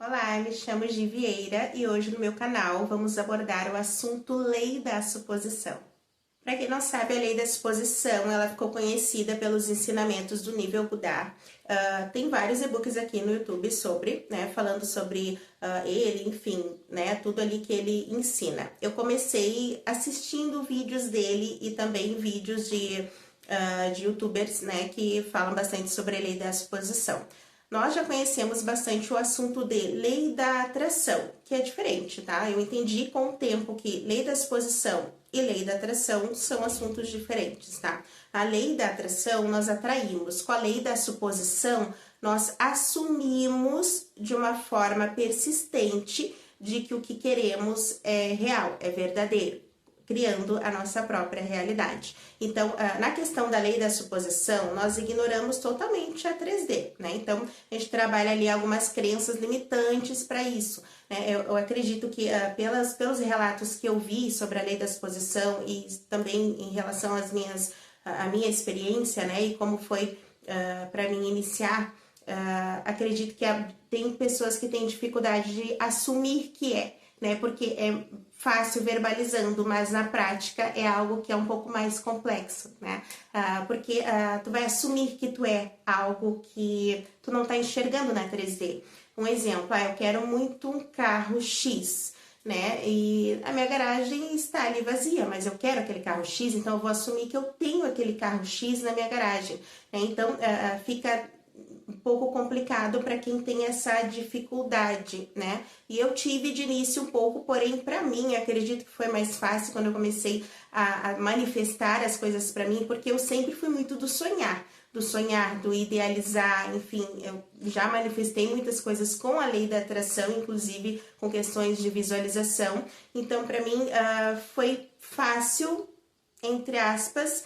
Olá, me chamo Gi Vieira e hoje no meu canal vamos abordar o assunto Lei da Suposição. Para quem não sabe, a Lei da Suposição ela ficou conhecida pelos ensinamentos do nível Buda. Tem vários e-books aqui no YouTube sobre, falando sobre ele, enfim, tudo ali que ele ensina. Eu comecei assistindo vídeos dele e também vídeos de youtubers, que falam bastante sobre a Lei da Suposição. Nós já conhecemos bastante o assunto de lei da atração, que é diferente, tá? Eu entendi com o tempo que lei da suposição e lei da atração são assuntos diferentes, tá? A lei da atração nós atraímos, com a lei da suposição nós assumimos de uma forma persistente de que o que queremos é real, é verdadeiro, criando a nossa própria realidade. Então, na questão da lei da suposição, nós ignoramos totalmente a 3D, Então, a gente trabalha ali algumas crenças limitantes para isso, Eu acredito que pelos relatos que eu vi sobre a lei da suposição e também em relação à minha experiência, e como foi para mim iniciar, acredito que tem pessoas que têm dificuldade de assumir que porque é fácil verbalizando, mas na prática é algo que é um pouco mais complexo, porque tu vai assumir que tu é algo que tu não tá enxergando na 3D. Um exemplo, eu quero muito um carro X, e a minha garagem está ali vazia, mas eu quero aquele carro X, então eu vou assumir que eu tenho aquele carro X na minha garagem, Então, fica um pouco complicado para quem tem essa dificuldade, E eu tive de início um pouco, porém para mim, acredito que foi mais fácil quando eu comecei a manifestar as coisas para mim, porque eu sempre fui muito do sonhar, do idealizar, enfim, eu já manifestei muitas coisas com a lei da atração, inclusive com questões de visualização, então para mim foi fácil, entre aspas,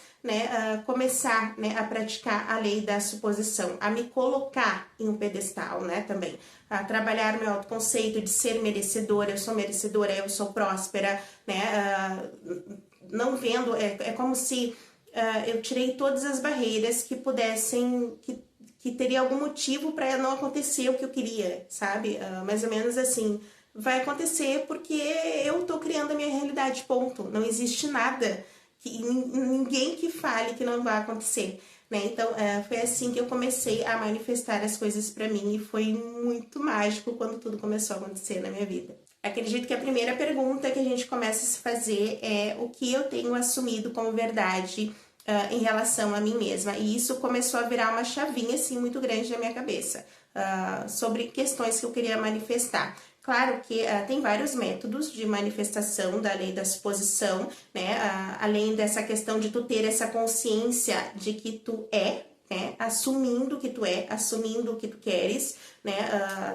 começar a praticar a lei da suposição, a me colocar em um pedestal, também, a trabalhar meu autoconceito de ser merecedora, eu sou merecedora, eu sou próspera, não vendo, é como se eu tirei todas as barreiras que pudessem, que teria algum motivo para não acontecer o que eu queria, sabe? Mais ou menos assim, vai acontecer porque eu tô criando a minha realidade, ponto, não existe nada ninguém que fale que não vai acontecer, Então, foi assim que eu comecei a manifestar as coisas para mim e foi muito mágico quando tudo começou a acontecer na minha vida. Acredito que a primeira pergunta que a gente começa a se fazer é o que eu tenho assumido como verdade em relação a mim mesma. E isso começou a virar uma chavinha, assim, muito grande na minha cabeça, sobre questões que eu queria manifestar. Claro que tem vários métodos de manifestação da lei da suposição, além dessa questão de tu ter essa consciência de que tu assumindo que tu assumindo o que tu queres,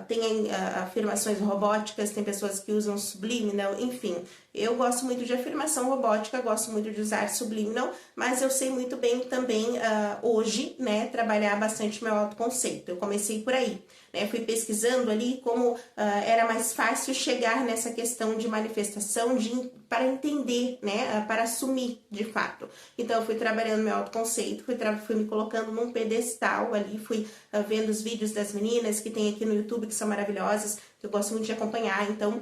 tem afirmações robóticas, tem pessoas que usam subliminal, enfim. Eu gosto muito de afirmação robótica, gosto muito de usar subliminal, mas eu sei muito bem também hoje, trabalhar bastante meu autoconceito. Eu comecei por aí, fui pesquisando ali como era mais fácil chegar nessa questão de manifestação, para entender, para assumir de fato. Então, eu fui trabalhando meu autoconceito, fui me colocando num pedestal ali, fui vendo os vídeos das meninas que tem aqui no YouTube, que são maravilhosas, que eu gosto muito de acompanhar, então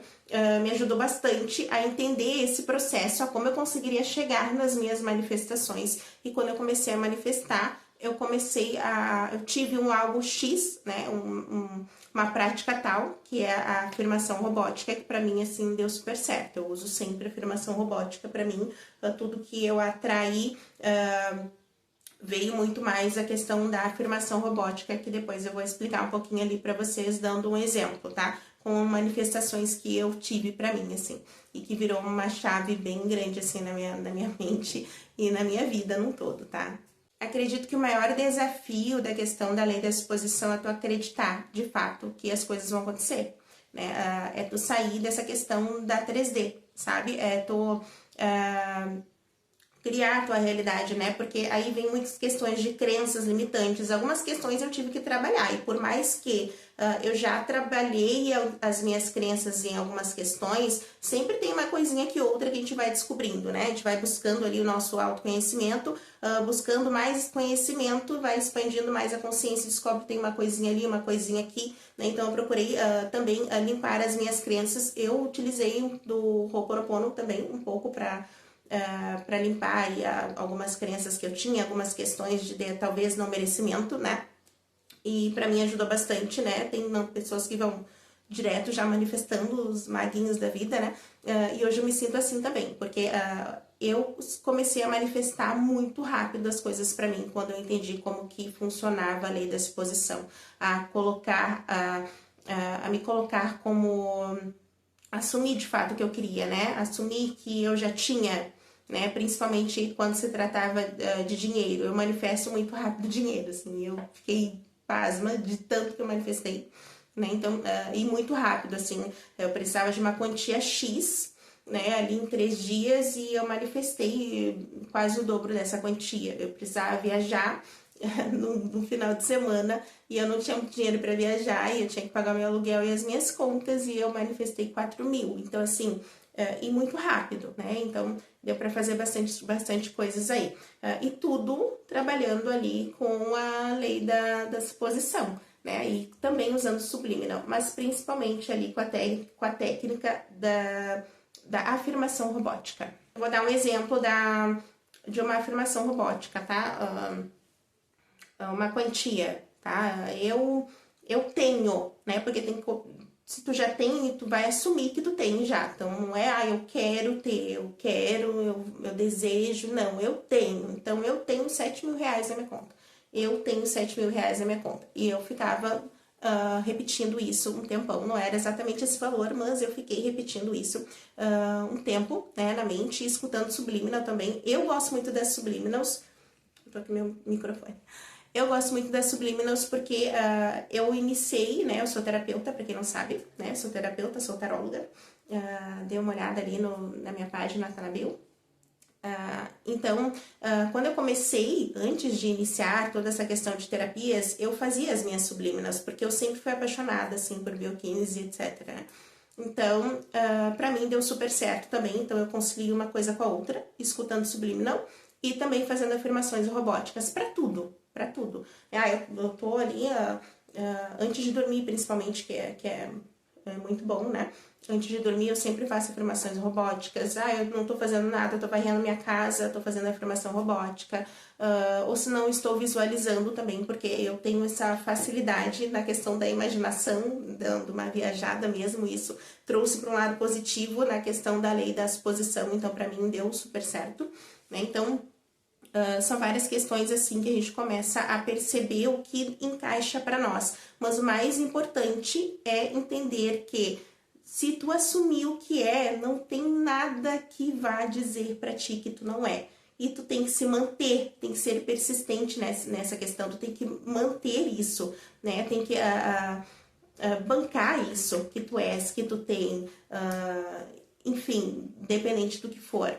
me ajudou bastante a entender esse processo, a como eu conseguiria chegar nas minhas manifestações. E quando eu comecei a manifestar, eu tive um algo X, uma prática tal, que é a afirmação robótica, que pra mim, assim, deu super certo. Eu uso sempre a afirmação robótica pra mim, tudo que eu atraí veio muito mais a questão da afirmação robótica, que depois eu vou explicar um pouquinho ali pra vocês, dando um exemplo, tá? Com manifestações que eu tive pra mim, assim, e que virou uma chave bem grande, assim, na minha mente e na minha vida no todo, tá? Acredito que o maior desafio da questão da lei da suposição é tu acreditar, de fato, que as coisas vão acontecer, É tu sair dessa questão da 3D, sabe? É tu criar a tua realidade, né? Porque aí vem muitas questões de crenças limitantes. Algumas questões eu tive que trabalhar, e por mais que eu já trabalhei as minhas crenças em algumas questões, sempre tem uma coisinha que outra que a gente vai descobrindo, né? A gente vai buscando ali o nosso autoconhecimento, buscando mais conhecimento, vai expandindo mais a consciência, descobre que tem uma coisinha ali, uma coisinha aqui, né? Então eu procurei também limpar as minhas crenças. Eu utilizei do Ho'oponopono também um pouco para limpar aí, algumas crenças que eu tinha, algumas questões de talvez não merecimento, né? E para mim ajudou bastante, né? Tem pessoas que vão direto já manifestando os maguinhos da vida, né? E hoje eu me sinto assim também, porque eu comecei a manifestar muito rápido as coisas para mim quando eu entendi como que funcionava a lei da exposição, a colocar, a me colocar como assumir de fato o que eu queria, né? Assumir que eu já tinha, né? Principalmente quando se tratava de dinheiro. Eu manifesto muito rápido dinheiro, assim. Eu fiquei pasma de tanto que eu manifestei, né? Então, e muito rápido, assim. Eu precisava de uma quantia X, né? Ali em 3 dias, e eu manifestei quase o dobro dessa quantia. Eu precisava viajar no final de semana e eu não tinha muito dinheiro para viajar e eu tinha que pagar meu aluguel e as minhas contas, e eu manifestei 4.000. Então, assim, e muito rápido, né? Então, deu para fazer bastante coisas aí. E tudo trabalhando ali com a lei da suposição, né? E também usando subliminal, mas principalmente ali com a técnica da afirmação robótica. Eu vou dar um exemplo de uma afirmação robótica, tá? Uma quantia, tá? Eu tenho, né? Porque se tu já tem, tu vai assumir que tu tem já. Então, não é, eu quero ter, eu desejo. Não, eu tenho. Então, eu tenho 7.000 reais na minha conta. Eu tenho 7.000 reais na minha conta. E eu ficava repetindo isso um tempão. Não era exatamente esse valor, mas eu fiquei repetindo isso um tempo, né, na mente, escutando subliminal também. Eu gosto muito das subliminals. Tô aqui meu microfone. Eu gosto muito das subliminals porque eu iniciei, né? Eu sou terapeuta, pra quem não sabe, né? Eu sou terapeuta, sou taróloga. Dei uma olhada ali na minha página, tá na bio. Então, quando eu comecei, antes de iniciar toda essa questão de terapias, eu fazia as minhas subliminals, porque eu sempre fui apaixonada, assim, por bioquímica, etc. Então, pra mim deu super certo também. Então, eu concilio uma coisa com a outra, escutando subliminal e também fazendo afirmações robóticas para tudo, para tudo. Eu tô ali antes de dormir, principalmente, que é muito bom, né? Antes de dormir eu sempre faço afirmações robóticas. Eu não tô fazendo nada, eu tô varrendo minha casa, tô fazendo afirmação robótica. Ou se não, estou visualizando também, porque eu tenho essa facilidade na questão da imaginação, dando uma viajada mesmo. Isso trouxe para um lado positivo na questão da lei da suposição, então para mim deu super certo, né? Então, são várias questões assim que a gente começa a perceber o que encaixa para nós. Mas o mais importante é entender que se tu assumir o que é, não tem nada que vá dizer para ti que tu não é. E tu tem que se manter, tem que ser persistente nessa questão, tu tem que manter isso, né? Tem que bancar isso que tu és, que tu tem, enfim, dependente do que for.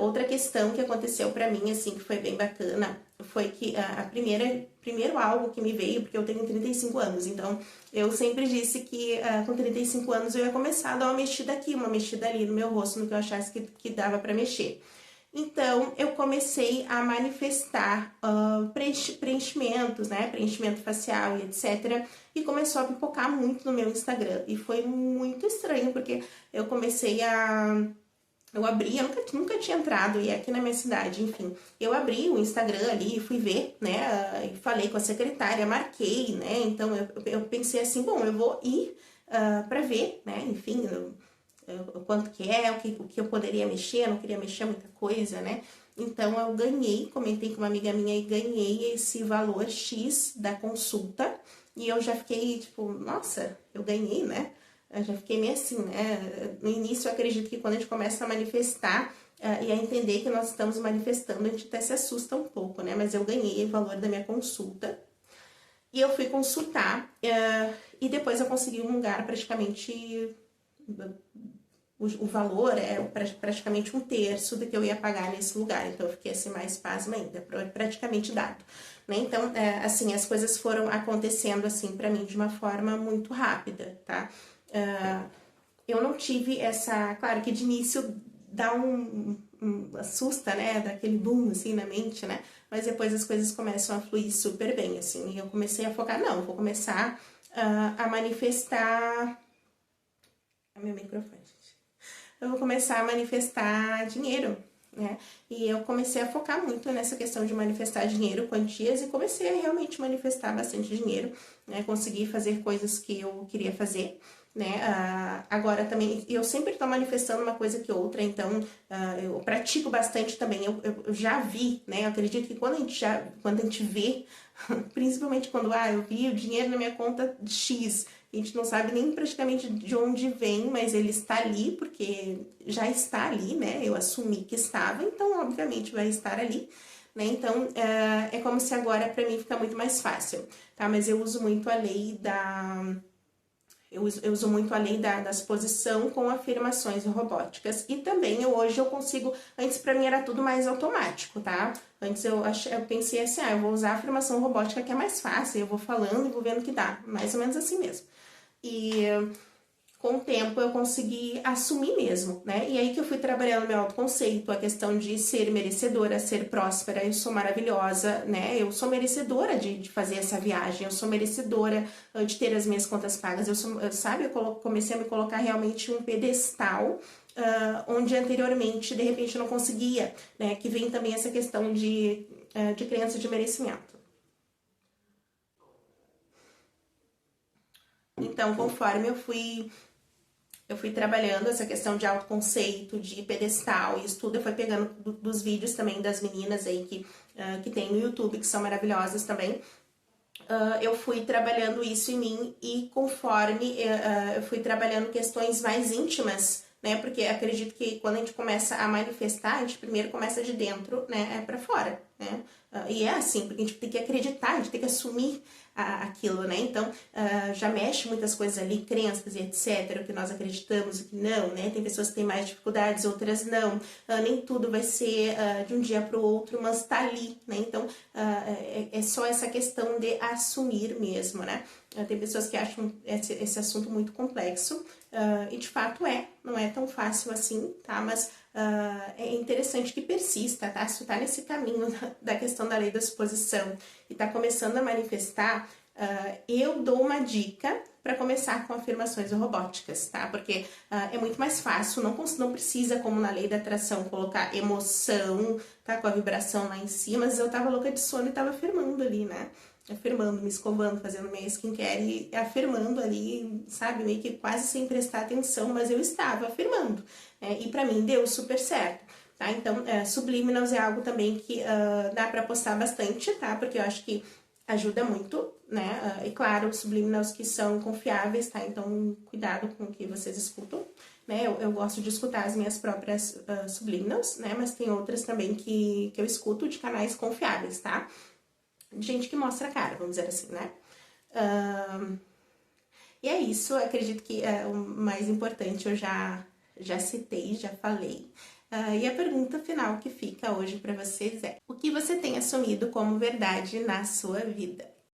Outra questão que aconteceu pra mim, assim, que foi bem bacana, foi que primeiro algo que me veio, porque eu tenho 35 anos, então eu sempre disse que com 35 anos eu ia começar a dar uma mexida aqui, uma mexida ali no meu rosto, no que eu achasse que dava pra mexer. Então, eu comecei a manifestar preenchimentos, né? Preenchimento facial e etc. E começou a pipocar muito no meu Instagram. E foi muito estranho, porque eu comecei eu abri, eu nunca tinha entrado, e aqui na minha cidade, enfim. Eu abri o Instagram ali, fui ver, né? E falei com a secretária, marquei, né? Então, eu pensei assim, bom, eu vou ir pra ver, né? Enfim, o quanto que é, o que eu poderia mexer, eu não queria mexer muita coisa, né? Então, eu ganhei, comentei com uma amiga minha e ganhei esse valor X da consulta. E eu já fiquei, tipo, nossa, eu ganhei, né? Eu já fiquei meio assim, né? No início, eu acredito que quando a gente começa a manifestar e a entender que nós estamos manifestando, a gente até se assusta um pouco, né? Mas eu ganhei o valor da minha consulta. E eu fui consultar e depois eu consegui um lugar praticamente o valor é praticamente um terço do que eu ia pagar nesse lugar, então eu fiquei assim mais pasma ainda, praticamente dado, né? Então, assim, as coisas foram acontecendo assim para mim de uma forma muito rápida, tá? Eu não tive essa, claro que de início dá assusta, né, daquele boom assim na mente, né? Mas depois as coisas começam a fluir super bem, assim, e eu comecei a focar, não, vou começar a manifestar. Meu microfone, gente. Eu vou começar a manifestar dinheiro, né? E eu comecei a focar muito nessa questão de manifestar dinheiro, quantias, e comecei a realmente manifestar bastante dinheiro, né? Consegui fazer coisas que eu queria fazer, né? Agora também, eu sempre estou manifestando uma coisa que outra, então eu pratico bastante também. Eu já vi, né? Eu acredito que quando a gente vê, principalmente quando eu vi o dinheiro na minha conta X, a gente não sabe nem praticamente de onde vem, mas ele está ali, porque já está ali, né? Eu assumi que estava, então obviamente vai estar ali, né? Então é como se agora para mim fica muito mais fácil, tá? Mas eu uso muito a lei da. Eu uso muito a lei da suposição com afirmações robóticas. E também hoje eu consigo. Antes para mim era tudo mais automático, tá? Antes eu pensei assim, eu vou usar a afirmação robótica que é mais fácil, eu vou falando e vou vendo que dá. Mais ou menos assim mesmo. E com o tempo eu consegui assumir mesmo, né? E aí que eu fui trabalhando meu autoconceito, a questão de ser merecedora, ser próspera, eu sou maravilhosa, né? Eu sou merecedora de fazer essa viagem, eu sou merecedora de ter as minhas contas pagas, sabe, eu comecei a me colocar realmente um pedestal onde anteriormente, de repente, eu não conseguia, né? Que vem também essa questão de crença de merecimento. Então, conforme eu fui trabalhando essa questão de autoconceito, de pedestal, e isso tudo eu fui pegando dos vídeos também das meninas aí que tem no YouTube, que são maravilhosas também. Eu fui trabalhando isso em mim e conforme eu fui trabalhando questões mais íntimas, né? Porque acredito que quando a gente começa a manifestar, a gente primeiro começa de dentro, né? Para fora, né? E é assim, porque a gente tem que acreditar, a gente tem que assumir aquilo, né? Então, já mexe muitas coisas ali, crenças e etc, o que nós acreditamos, o que não, né? Tem pessoas que têm mais dificuldades, outras não. Nem tudo vai ser de um dia para o outro, mas tá ali, né? Então, é só essa questão de assumir mesmo, né? Tem pessoas que acham esse assunto muito complexo, e de fato não é tão fácil assim, tá? Mas é interessante que persista, tá? Se tu tá nesse caminho da questão da lei da suposição e tá começando a manifestar, eu dou uma dica para começar com afirmações robóticas, tá? Porque é muito mais fácil, não precisa, como na lei da atração, colocar emoção, tá? Com a vibração lá em cima, mas eu tava louca de sono e tava afirmando ali, né? Afirmando, me escovando, fazendo minha skincare e afirmando ali, sabe? Meio que quase sem prestar atenção, mas eu estava afirmando. E pra mim deu super certo. Tá? Então, Subliminals é algo também que dá pra postar bastante, tá? Porque eu acho que ajuda muito, né? E claro, Subliminals que são confiáveis, tá? Então, cuidado com o que vocês escutam, né? Eu gosto de escutar as minhas próprias Subliminals, né? Mas tem outras também que eu escuto de canais confiáveis, tá? Gente que mostra a cara, vamos dizer assim, né? E é isso, acredito que o mais importante eu já citei, já falei. E a pergunta final que fica hoje para vocês é: o que você tem assumido como verdade na sua vida?